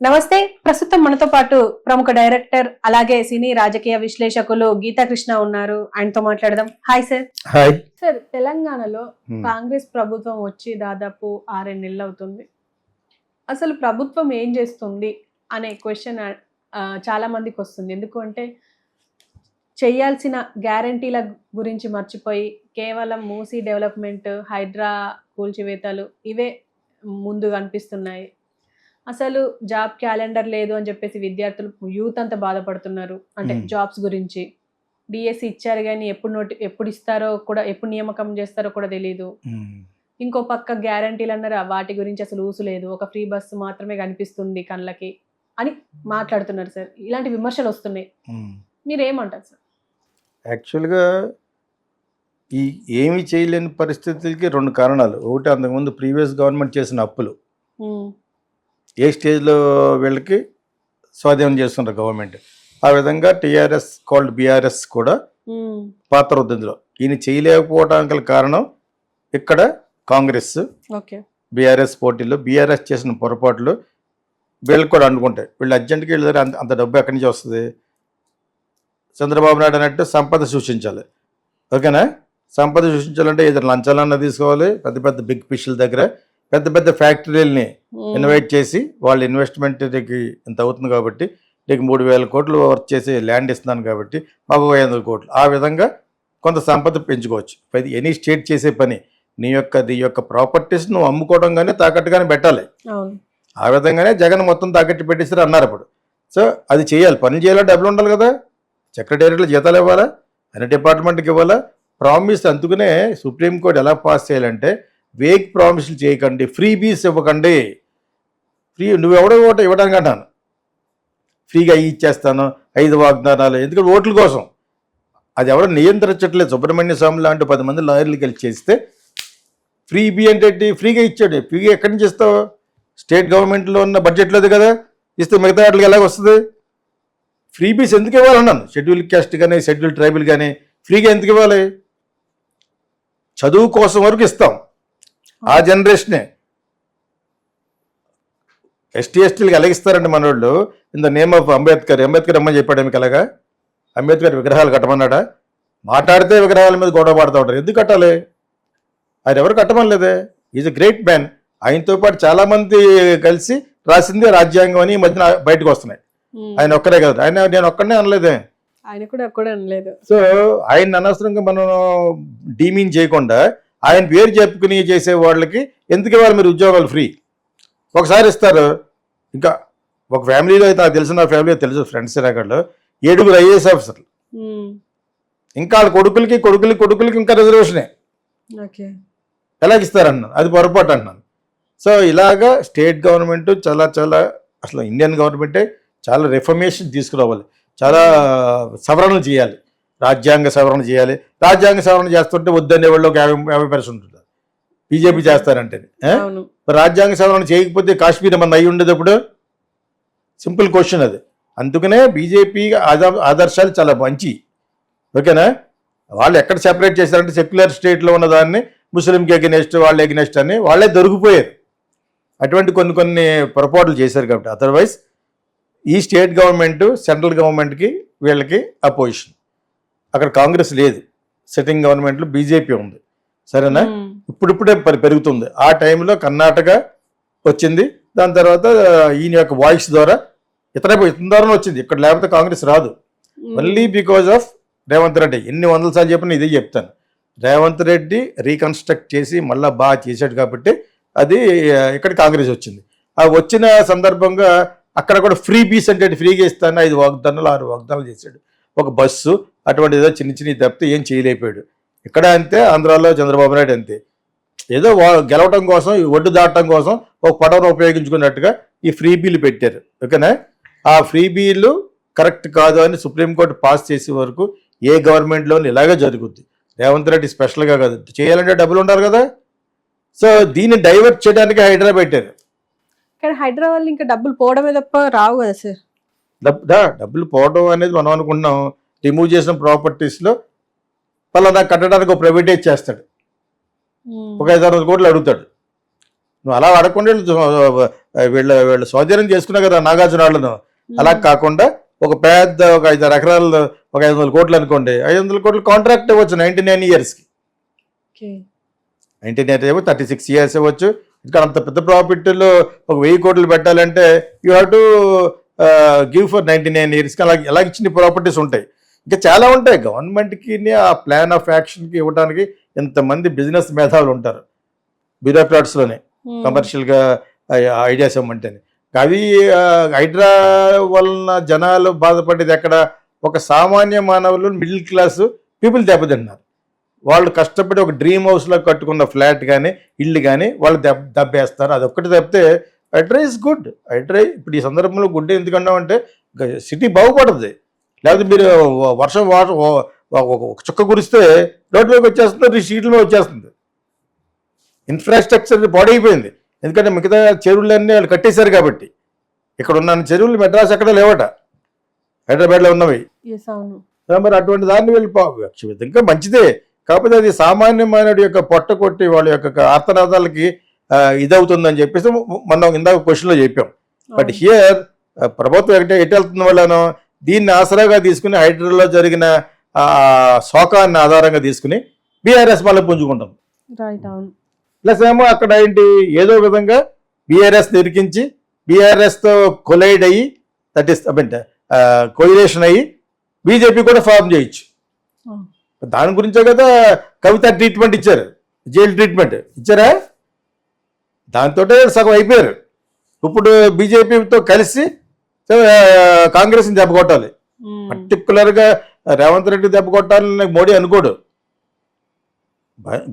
నమస్తే. ప్రస్తుతం మనతో పాటు ప్రముఖ డైరెక్టర్ అలాగే సినీ రాజకీయ విశ్లేషకులు గీతా కృష్ణ ఉన్నారు. ఆయనతో మాట్లాడదాం. Hi sir. హాయ్ సార్, తెలంగాణలో కాంగ్రెస్ ప్రభుత్వం వచ్చి దాదాపు 6 నెలలు అవుతుంది. అసలు ప్రభుత్వం ఏం చేస్తుంది అనే క్వశ్చన్ చాలా మందికి వస్తుంది. ఎందుకంటే చేయాల్సిన గ్యారంటీల గురించి మర్చిపోయి కేవలం మూసీ డెవలప్మెంట్, హైడ్రా కూల్చివేతలు ఇవే ముందు కనిపిస్తున్నాయి. అసలు జాబ్ క్యాలెండర్ లేదు అని చెప్పేసి విద్యార్థులు, యూత్ అంతా బాధపడుతున్నారు. అంటే జాబ్స్ గురించి డిఎస్సి ఇచ్చారు కానీ ఎప్పుడు ఇస్తారో కూడా, ఎప్పుడు నియామకం చేస్తారో కూడా తెలియదు. ఇంకో పక్క గ్యారంటీలు అన్నారు, వాటి గురించి అసలు ఊసు లేదు. ఒక ఫ్రీ బస్సు మాత్రమే కనిపిస్తుంది కళ్ళకి అని మాట్లాడుతున్నారు సార్. ఇలాంటి విమర్శలు వస్తున్నాయి. మీరేమంటారు సార్? యాక్చువల్గా ఈ ఏమీ చేయలేని పరిస్థితులకి 2 కారణాలు. ఒకటి, అంతకుముందు ప్రీవియస్ గవర్నమెంట్ చేసిన అప్పులు ఏ స్టేజ్లో వీళ్ళకి స్వాధీనం చేస్తున్నారు గవర్నమెంట్. ఆ విధంగా టీఆర్ఎస్ కాల్డ్ బీఆర్ఎస్ కూడా పాత్ర ఉంది ఇందులో. ఈయన చేయలేకపోవడానికి గల కారణం ఇక్కడ కాంగ్రెస్ బీఆర్ఎస్ పోటీల్లో బీఆర్ఎస్ చేసిన పొరపాట్లు వీళ్ళకి కూడా అనుకుంటాయి. వీళ్ళు అర్జెంట్గా వెళ్ళారు, అంత డబ్బు ఎక్కడి నుంచి వస్తుంది? చంద్రబాబు నాయుడు అన్నట్టు సంపద సృష్టించాలి. ఓకేనా? సంపద సృష్టించాలంటే ఏదైనా లంచాలన్నా తీసుకోవాలి. పెద్ద పెద్ద బిగ్ ఫిష్ల దగ్గర పెద్ద పెద్ద ఫ్యాక్టరీలని ఇన్వైట్ చేసి వాళ్ళ ఇన్వెస్ట్మెంట్కి ఇంత అవుతుంది కాబట్టి నీకు 3,000 కోట్లు వర్క్ చేసి ల్యాండ్ ఇస్తున్నాను కాబట్టి మాకు 500 కోట్లు. ఆ విధంగా కొంత సంపద పెంచుకోవచ్చు. ఎనీ స్టేట్ చేసే పని నీ యొక్క ప్రాపర్టీస్ నువ్వు అమ్ముకోవడం కానీ తాకట్టుగానే పెట్టాలి. ఆ విధంగానే జగన్ మొత్తం తాకట్టు పెట్టేసారు అన్నారు అప్పుడు. సో అది చేయాలి, పని చేయాలంటే డబ్బులు ఉండాలి కదా. సెక్రటేరియట్లో జీతాలు ఇవ్వాలా, అన్ని డిపార్ట్మెంట్కి ఇవ్వాలా. ప్రామిస్ అందుకునే సుప్రీంకోర్టు ఎలా పాస్ చేయాలంటే, వేగ్ ప్రామిస్లు చేయకండి, ఫ్రీ బీస్ ఇవ్వకండి. నువ్వెవడో ఓటు ఇవ్వడానికి అంటాను, ఫ్రీగా ఇచ్చేస్తాను 5 వాగ్దానాలు. ఎందుకంటే ఓట్ల కోసం. అది ఎవడో నియంత్రించట్లేదు. సుబ్రహ్మణ్య స్వామి లాంటి 10 మంది లాయర్లు కలిసి చేస్తే ఫ్రీ బీ అంటే ఫ్రీగా ఇచ్చాడు. ఫ్రీగా ఎక్కడి నుంచి ఇస్తావు? స్టేట్ గవర్నమెంట్లో ఉన్న బడ్జెట్లోది కదా ఇస్తే మిగతా వాటికి ఎలాగ వస్తుంది? ఫ్రీ బీస్ ఎందుకు ఇవ్వాలన్నాను. షెడ్యూల్ క్యాస్ట్ కానీ షెడ్యూల్ ట్రైబల్ కానీ ఫ్రీగా ఎందుకు ఇవ్వాలి? చదువు కోసం వరకు ఇస్తాం. ఆ జనరేషనే ఎస్టీలకు ఎలాగిస్తారండి మన వాళ్ళు. In the name of Ambedkar అమ్మని చెప్పాడు. మీకు అలాగా అంబేద్కర్ విగ్రహాలు కట్టమన్నాడా? మాట్లాడితే విగ్రహాల మీద గొడవ పడుతూ ఉంటారు. ఎందుకు కట్టాలి? ఆయన ఎవరు కట్టమనలేదే. Is a great man. ఆయనతో పాటు చాలామంది కలిసి రాసిందే రాజ్యాంగం అని ఈ మధ్యన బయటకు వస్తున్నాయి. ఆయన ఒక్కరే కదా. నేను ఒక్కడనే అనలేదే. ఆయన కూడా ఒక్కడే అనలేదు. సో ఆయన అనవసరంగా మనం డీమీన్ చేయకుండా ఆయన పేరు చెప్పుకుని చేసే వాళ్ళకి ఎందుకు ఇవ్వాలి మీరు ఉద్యోగాలు? ఫ్రీ ఒకసారి ఇస్తారు. ఇంకా ఒక ఫ్యామిలీలో అయితే నాకు తెలిసిన ఫ్యామిలీలో తెలుసు, ఫ్రెండ్స్ రేఖల్లో 7 ఐఏఎస్ ఆఫీసర్లు. ఇంకా వాళ్ళ కొడుకులకి ఇంకా రిజర్వేషనే. ఎలాగిస్తారన్నాను, అది పొరపాటు అన్నాను. సో ఇలాగా స్టేట్ గవర్నమెంట్ చాలా అసలు ఇండియన్ గవర్నమెంటే చాలా రిఫర్మేషన్ తీసుకురావాలి, చాలా సవరణలు చేయాలి, రాజ్యాంగ సవరణ చేయాలి. రాజ్యాంగ సవరణ చేస్తుంటే వద్దనే వాళ్ళు 50% ఉంటుంది. బీజేపీ చేస్తారంటే రాజ్యాంగ సవరణ చేయకపోతే కాశ్మీర్ మన అయి ఉండేది అప్పుడు. సింపుల్ క్వశ్చన్ అది. అందుకనే బీజేపీ ఆదర్శాలు చాలా మంచి. ఓకేనా? వాళ్ళు ఎక్కడ సెపరేట్ చేశారంటే సెక్యులర్ స్టేట్లో ఉన్న దాన్ని ముస్లింకి ఎగనెస్ట్, వాళ్ళు ఎగనెస్ట్ అని వాళ్ళే దొరికిపోయారు. అటువంటి కొన్ని పొరపాట్లు చేశారు కాబట్టి. అదర్వైజ్ ఈ స్టేట్ గవర్నమెంట్ సెంట్రల్ గవర్నమెంట్కి వీళ్ళకి అపోజిషన్. అక్కడ కాంగ్రెస్ లేదు, సిట్టింగ్ గవర్నమెంట్లో బీజేపీ ఉంది. సరేనా? ఇప్పుడిప్పుడే పెరుగుతుంది. ఆ టైంలో కర్ణాటక వచ్చింది. దాని తర్వాత ఈయన యొక్క వాయిస్ ద్వారా ఇతని ద్వారా వచ్చింది. ఇక్కడ లేకపోతే కాంగ్రెస్ రాదు. Only because of Revanth Reddy. ఎన్ని 100 సార్లు చెప్పినా ఇదే చెప్తాను. రేవంత్ రెడ్డి రీకన్స్ట్రక్ట్ చేసి మళ్ళీ బాగా చేశాడు కాబట్టి అది ఇక్కడ కాంగ్రెస్ వచ్చింది. ఆ వచ్చిన సందర్భంగా అక్కడ కూడా ఫ్రీ బీస్ అంటే ఫ్రీగా ఇస్తాను 5 వాగ్దానాలు 6 వాగ్దానాలు చేశాడు. ఒక బస్సు అటువంటి ఏదో చిన్న తప్పితే ఏం చేయలేకపోయాడు. ఇక్కడ అంతే, ఆంధ్రాలో చంద్రబాబు నాయుడు అంతే. ఏదో గెలవటం కోసం, ఒడ్డు దాటడం కోసం ఒక పడవను ఉపయోగించుకున్నట్టుగా ఈ ఫ్రీ బీలు పెట్టారు. ఓకేనా? ఆ ఫ్రీ బీలు కరెక్ట్ కాదు అని సుప్రీంకోర్టు పాస్ చేసే వరకు ఏ గవర్నమెంట్లోనూ ఇలాగే జరుగుద్ది. రేవంత్ రెడ్డి స్పెషల్గా కాదు, చేయాలంటే డబ్బులు ఉండాలి కదా. సో దీన్ని డైవర్ట్ చేయడానికి హైడ్రా పెట్టారు. కానీ హైదరాబాద్ ఇంకా డబ్బులు పోవడమే తప్ప రావు కదా సార్. డబ్బులు పోవడం అనేది మనం అనుకుంటున్నాం. రిమూవ్ చేసిన ప్రాపర్టీస్లో పలానా కట్టడానికి ఒక ప్రైవేటైజ్ చేస్తాడు, ఒక 500 కోట్లు అడుగుతాడు. నువ్వు అలా అడగకుండా వీళ్ళు స్వాధీనం చేసుకున్నా కదా నాగార్జున వాళ్ళను. అలా కాకుండా ఒక పెద్ద ఒక 5 ఎకరాలు ఒక 500 కోట్లు అనుకోండి, 500 కోట్లు కాంట్రాక్ట్ ఇవ్వచ్చు 99 ఇయర్స్కి. 99 ఏమో 36 ఇయర్స్ ఇవ్వచ్చు. ఇక్కడ అంత పెద్ద ప్రాఫిట్లో ఒక 1000 కోట్లు పెట్టాలంటే you have to give for 99 ఇయర్స్కి. అలా ఇచ్చిన ప్రాపర్టీస్ ఉంటాయి. ఇంకా చాలా ఉంటాయి. గవర్నమెంట్కి ఆ ప్లాన్ ఆఫ్ యాక్షన్కి ఇవ్వడానికి ఎంతమంది బిజినెస్ మేధావులు ఉంటారు బ్యూరోక్రాట్స్లోనే, కమర్షియల్గా ఐడియాస్ ఇవ్వమంటేనే. అవి హైడ్రా వలన జనాలు బాధపడేది ఎక్కడ? ఒక సామాన్య మానవులు, మిడిల్ క్లాస్ పీపుల్ దెబ్బతిన్నారు. వాళ్ళు కష్టపడి ఒక డ్రీమ్ హౌస్లో కట్టుకున్న ఫ్లాట్ కానీ ఇల్లు కానీ వాళ్ళు దెబ్బేస్తారు. అదొక్కటి తప్పితే హైడ్రా ఇస్ గుడ్. హైడ్రా ఇప్పుడు ఈ సందర్భంలో గుడ్ ఎందుకన్నామంటే సిటీ బాగుపడుతుంది. లేకపోతే మీరు వర్షం ఒక చుక్క కురిస్తే రోడ్లోకి వచ్చేస్తుంది, స్ట్రీట్ మీద వచ్చేస్తుంది. ఇన్ఫ్రాస్ట్రక్చర్ పాడైపోయింది. ఎందుకంటే మిగతా చెరువులన్నీ వాళ్ళు కట్టేశారు కాబట్టి. ఇక్కడ ఉన్న చెరువులు మెడ్రాస్ ఎక్కడ లేవట, హైదరాబాద్లో ఉన్నవి. మరి అటువంటి దాన్ని వీళ్ళు ఇంకా మంచిదే. కాకపోతే అది సామాన్యమైన యొక్క పొట్ట కొట్టి వాళ్ళ యొక్క ఆర్తనాదాలకి ఇదవుతుందని చెప్పేసి మనం ఇందాక క్వశ్చన్లో చెప్పాం. బట్ హియర్ ప్రభుత్వం ఎటు వెళ్తున్న వాళ్ళను దీన్ని ఆసరాగా తీసుకుని హైడ్రాలో జరిగిన శోకాన్ని ఆధారంగా తీసుకుని బీఆర్ఎస్ మళ్ళీ పుంజుకుంటాం. ప్లస్ ఏమో అక్కడ ఏంటి ఏదో విధంగా బీఆర్ఎస్ నిరికించి బీఆర్ఎస్తో కొలైడ్ అయ్యి దట్ ఈస్ కొయిలేషన్ అయ్యి బీజేపీ కూడా ఫార్మ్ చేయొచ్చు. దాని గురించే కదా కవిత ట్రీట్మెంట్ ఇచ్చారు, జైలు ట్రీట్మెంట్ ఇచ్చారా? దాంతో సగం అయిపోయారు. ఇప్పుడు బీజేపీతో కలిసి కాంగ్రెస్ని దెబ్బ కొట్టాలి. పర్టికులర్గా రేవంత్ రెడ్డి దెబ్బ కొట్టాలని మోడీ అనుకోడు.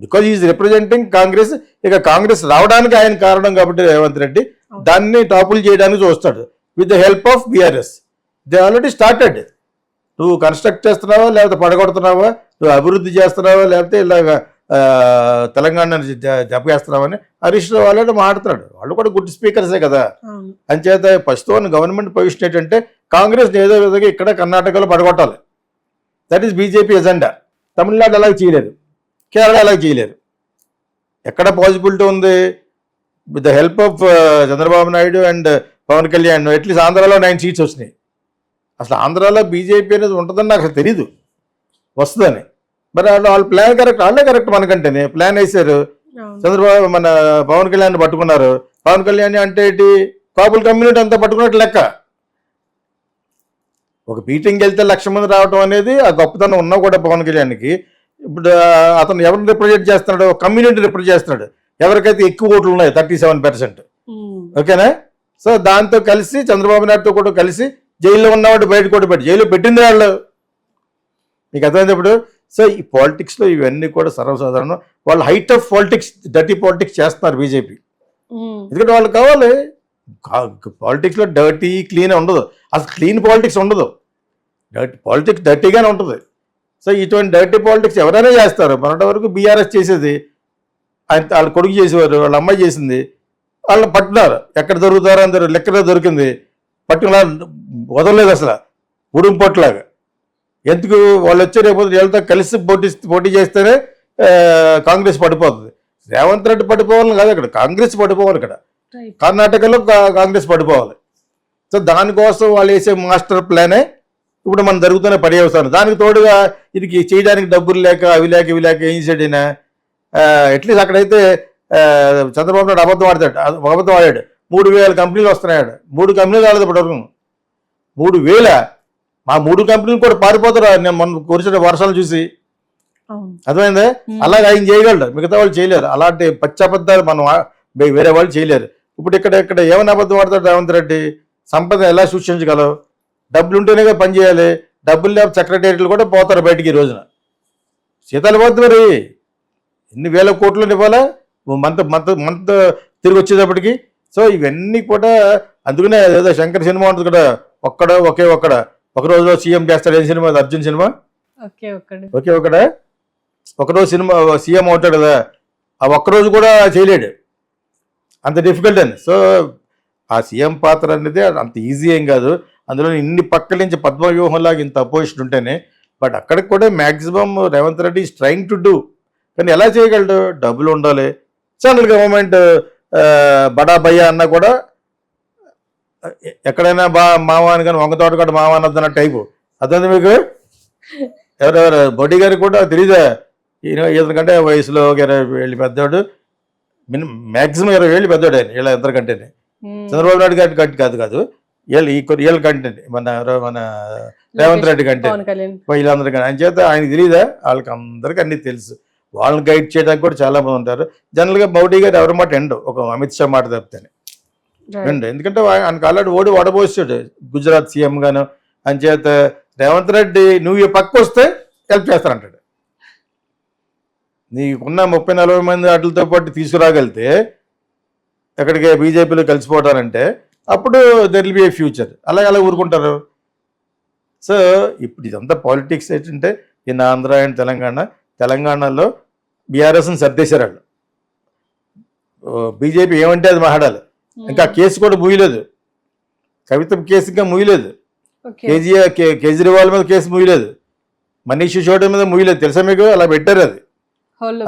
Because is representing Congress. ఇక కాంగ్రెస్ రావడానికి ఆయన కారణం కాబట్టి రేవంత్ రెడ్డి దాన్ని టాపుల్ చేయడానికి చూస్తాడు with the help of BRS. They already started. నువ్వు కన్స్ట్రక్ట్ చేస్తున్నావా లేకపోతే పడగొడుతున్నావా, నువ్వు అభివృద్ధి చేస్తున్నావా లేకపోతే ఇలాగ తెలంగాణని దెబ్బేస్తున్నావని హరీష్ రావు ఆల్రెడీ మాట్లాడుతున్నాడు. వాళ్ళు కూడా గుడ్ స్పీకర్సే కదా. అంచేత ప్రస్తుతం గవర్నమెంట్ పొజిషన్ ఏంటంటే కాంగ్రెస్ ఏదో విధంగా ఇక్కడ కర్ణాటకలో పడగొట్టాలి. That is BJP agenda. Tamil Nadu అలాగే చేయలేరు, కేరళ అలాగే చేయలేరు. ఎక్కడ పాసిబిలిటీ ఉంది? With the help of Chandrababu Naidu and Pawan Kalyan at least ఆంధ్రాలో 9 సీట్స్ వచ్చినాయి. అసలు ఆంధ్రాలో బీజేపీ అనేది ఉంటుందని నాకు అసలు తెలీదు, వస్తుందని. మరి వాళ్ళ ప్లాన్ కరెక్ట్, వాళ్ళే కరెక్ట్ మనకంటేనే ప్లాన్ వేశారు. చంద్రబాబు మన పవన్ కళ్యాణ్ పట్టుకున్నారు. పవన్ కళ్యాణ్ అంటే ఏంటి? కాపుల కమ్యూనిటీ అంతా పట్టుకున్నట్టు లెక్క. ఒక మీటింగ్కి వెళ్తే 1,00,000 మంది రావడం అనేది ఆ గొప్పతనం ఉన్నా కూడా పవన్ కళ్యాణ్కి. ఇప్పుడు అతను ఎవరిని రిప్రజెంట్ చేస్తున్నాడు? కమ్యూనిటీ రిప్రజెంట్ చేస్తున్నాడు. ఎవరికైతే ఎక్కువ ఓట్లు ఉన్నాయి 37%. ఓకేనా? సో దాంతో కలిసి చంద్రబాబు నాయుడుతో కూడా కలిసి జైల్లో ఉన్నవాడు బయట కూడా పెట్టి జైల్లో పెట్టింది వాళ్ళు. మీకు అర్థమైంది ఇప్పుడు? సో ఈ పాలిటిక్స్లో ఇవన్నీ కూడా సర్వసాధారణం. వాళ్ళు height of politics, dirty politics చేస్తున్నారు బీజేపీ. ఎందుకంటే వాళ్ళు కావాలి. పాలిటిక్స్లో డర్టీ క్లీన్ ఉండదు, అసలు క్లీన్ పాలిటిక్స్ ఉండదు. పాలిటిక్స్ డర్టీగానే ఉంటుంది. సో ఇటువంటి డర్టీ పాలిటిక్స్ ఎవరైనా చేస్తారు. మొన్నటి వరకు బీఆర్ఎస్ చేసేది, ఆయన వాళ్ళ కొడుకు చేసేవారు, వాళ్ళ అమ్మాయి చేసింది. వాళ్ళని పట్టున్నారు. ఎక్కడ దొరుకుతారో అందరూ లెక్కలో దొరికింది. పట్టుకున్నా వదలలేదు అసలు, ఉడుం పొట్లాగా. ఎందుకు? వాళ్ళు వచ్చే రేపు వీళ్ళతో కలిసి పోటీ చేస్తేనే కాంగ్రెస్ పడిపోతుంది. రేవంత్ రెడ్డి పడిపోవాలని కాదు, ఇక్కడ కాంగ్రెస్ పడిపోవాలి. ఇక్కడ కర్ణాటకలో కాంగ్రెస్ పడిపోవాలి. సో దానికోసం వాళ్ళు వేసే మాస్టర్ ప్లానే ఇప్పుడు మనం జరుగుతున్న పర్యవసానం. దానికి తోడుగా ఇది చేయడానికి డబ్బులు లేక అవి లేక ఇవి లేక ఏం చేసాడు ఈయన? అట్లీస్ట్ అక్కడైతే చంద్రబాబు నాయుడు అబద్ధం ఆడాడు. 3,000 కంపెనీలు వస్తున్నాడు. 3 కంపెనీలు రాలేదు ఇప్పటివరకు. 3,000. మా 3 కంపెనీలు కూడా పారిపోతారు నేను మొన్న కురిసిన వర్షాలు చూసి. అర్థమైందే? అలాగే ఆయన చేయగలడు, మిగతా వాళ్ళు చేయలేరు. అలాంటి పచ్చబద్దాలు మనం వేరే వాళ్ళు చేయలేరు. ఇప్పుడు ఇక్కడ ఏమైనా అబద్ధం ఆడతాడు రేవంత్ రెడ్డి? సంపద ఎలా సృష్టించగలవు? డబ్బులు ఉంటేనే పని చేయాలి. డబ్బులు లేకపోతే సెక్రటేరియట్లు కూడా పోతారు బయటికి ఈ రోజున. శీతాలు పోతుంది మరి. ఎన్ని వేల కోట్లు ఇవ్వాలా మంత్ తిరిగి వచ్చేటప్పటికి? సో ఇవన్నీ కూడా అందుకనే ఏదో శంకర్ సినిమా ఉంటుంది కదా, ఒకే ఒక రోజులో సీఎం చేస్తాడు. ఏం సినిమా? అర్జున్ సినిమా. ఒకరోజు సినిమా సీఎం అవుతాడు కదా, ఆ ఒక్కరోజు కూడా చేయలేడు. అంత డిఫికల్ట్ అని. సో ఆ సీఎం పాత్ర అనేది అంత ఈజీ ఏం కాదు. అందులో ఇన్ని పక్కల నుంచి పద్మవ్యూహంలాగా ఇంత అపోజిషన్ ఉంటేనే. బట్ అక్కడికి కూడా maximum Revanth Reddy is trying to do. కానీ ఎలా చేయగలడు? డబ్బులు ఉండాలి. సెంట్రల్ గవర్నమెంట్ బడా భయ్య అన్న కూడా ఎక్కడైనా మావ అని కానీ వంగ తోట కూడా మావ అనొద్దన్న టైపు అర్థమైంది మీకు. ఎవరెవరు బొడ్డి గారికి కూడా తెలీదా ఇతనికంటే వయసులో 20 ఏళ్ళు పెద్దోడు, మ్యాక్సిమం 20 ఏళ్ళు పెద్దోడు ఆయన వీళ్ళ ఇద్దరికంటేనే. చంద్రబాబు నాయుడు గారి కంటే కాదు వీళ్ళ కంటే మన రేవంత్ రెడ్డి కంటే వీళ్ళందరికీ ఆయన చేత ఆయనకి తెలీదా, వాళ్ళకి అందరికీ అన్నీ తెలుసు. వాళ్ళని గైడ్ చేయడానికి కూడా చాలా మంది ఉంటారు. జనరల్గా మోడీ గారు ఎవరి మాట ఎండు, ఒక అమిత్ షా మాట తప్పితేనే ఎండు. ఎందుకంటే ఆయనకు ఆల్రెడీ ఓడబోసాడు గుజరాత్ సీఎం గాను. అని చేత రేవంత్ రెడ్డి నువ్వు ఈ పక్క వస్తే హెల్ప్ చేస్తానంటాడు. నీకున్న 30-40 మంది వాటితో పాటు తీసుకురాగలితే ఎక్కడికి బీజేపీలో కలిసిపోవటానంటే అప్పుడు there will be A future. అలా ఊరుకుంటారు. సో ఇప్పుడు ఇదంతా పాలిటిక్స్ ఏంటంటే ఈయన ఆంధ్ర అండ్ తెలంగాణలో బీఆర్ఎస్ని సర్దేశారు వాళ్ళు. బీజేపీ ఏమంటే అది మాట్లాడాలి. ఇంకా కేసు కూడా ముయ్యలేదు, కవిత కేసు ఇంకా ముయ్యలేదు, కేజ్రీవాల్ మీద కేసు ముయ్యలేదు, మనీష్ సిసోడియా మీద ముయ్యలేదు. తెలుసా మీకు? అలా పెట్టారు.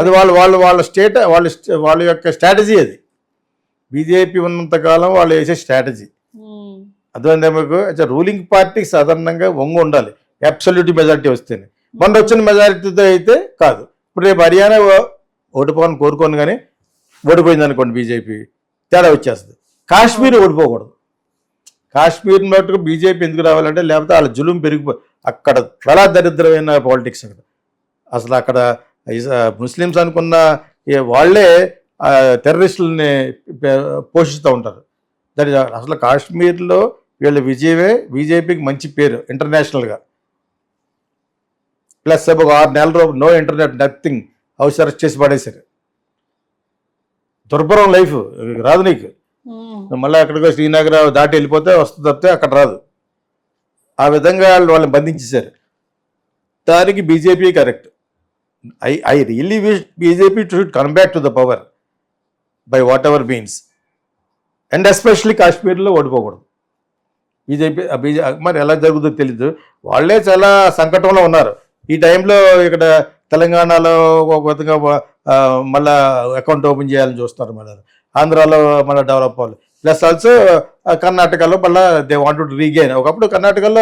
అది వాళ్ళ యొక్క స్ట్రాటజీ. అది బీజేపీ ఉన్నంతకాలం వాళ్ళు వేసే స్ట్రాటజీ. అర్థమైందా మీకు? రూలింగ్ పార్టీకి సాధారణంగా వంగు ఉండాలి అబ్సల్యూట్ మెజారిటీ వస్తేనే. మొన్న వచ్చిన మెజారిటీతో అయితే కాదు. ఇప్పుడు రేపు హర్యానా ఓడిపోవాలని కోరుకోను కానీ ఓడిపోయింది అనుకోండి బీజేపీ, తేడా వచ్చేస్తుంది. కాశ్మీర్ ఓడిపోకూడదు. కాశ్మీర్ మటుకు బీజేపీ ఎందుకు రావాలంటే లేకపోతే వాళ్ళ జులుం పెరిగిపోయి అక్కడ చాలా దరిద్రమైన పాలిటిక్స్ అక్కడ. అసలు అక్కడ ముస్లిమ్స్ అనుకున్న వాళ్ళే టెర్రరిస్టులని పోషిస్తూ ఉంటారు. అసలు కాశ్మీర్లో వీళ్ళ విజయమే బీజేపీకి మంచి పేరు ఇంటర్నేషనల్గా. ప్లస్ ఒక 6 నెలలు no internet nothing, house arrest చేసి పడేశారు. దుర్భరం లైఫ్ రాదు నీకు. మళ్ళీ అక్కడికి శ్రీనగర్ దాటి వెళ్ళిపోతే వస్తుంది తప్పితే అక్కడ రాదు. ఆ విధంగా వాళ్ళని బంధించేశారు. దానికి BJP correct. I really wish BJP should come back to the power by what ever means. And especially కాశ్మీర్లో ఓడిపోకూడదు బీజేపీ. మరి ఎలా జరుగుతుందో తెలీదు. వాళ్ళే చాలా సంకటంలో ఉన్నారు ఈ టైంలో. ఇక్కడ తెలంగాణలో ఒక విధంగా మళ్ళీ అకౌంట్ ఓపెన్ చేయాలని చూస్తున్నారు. మళ్ళీ ఆంధ్రాలో మళ్ళీ డెవలప్ అవ్వాలి. ప్లస్ ఆల్సో కర్ణాటకలో మళ్ళీ దే వాంట్ టు రీగెయిన్. ఒకప్పుడు కర్ణాటకలో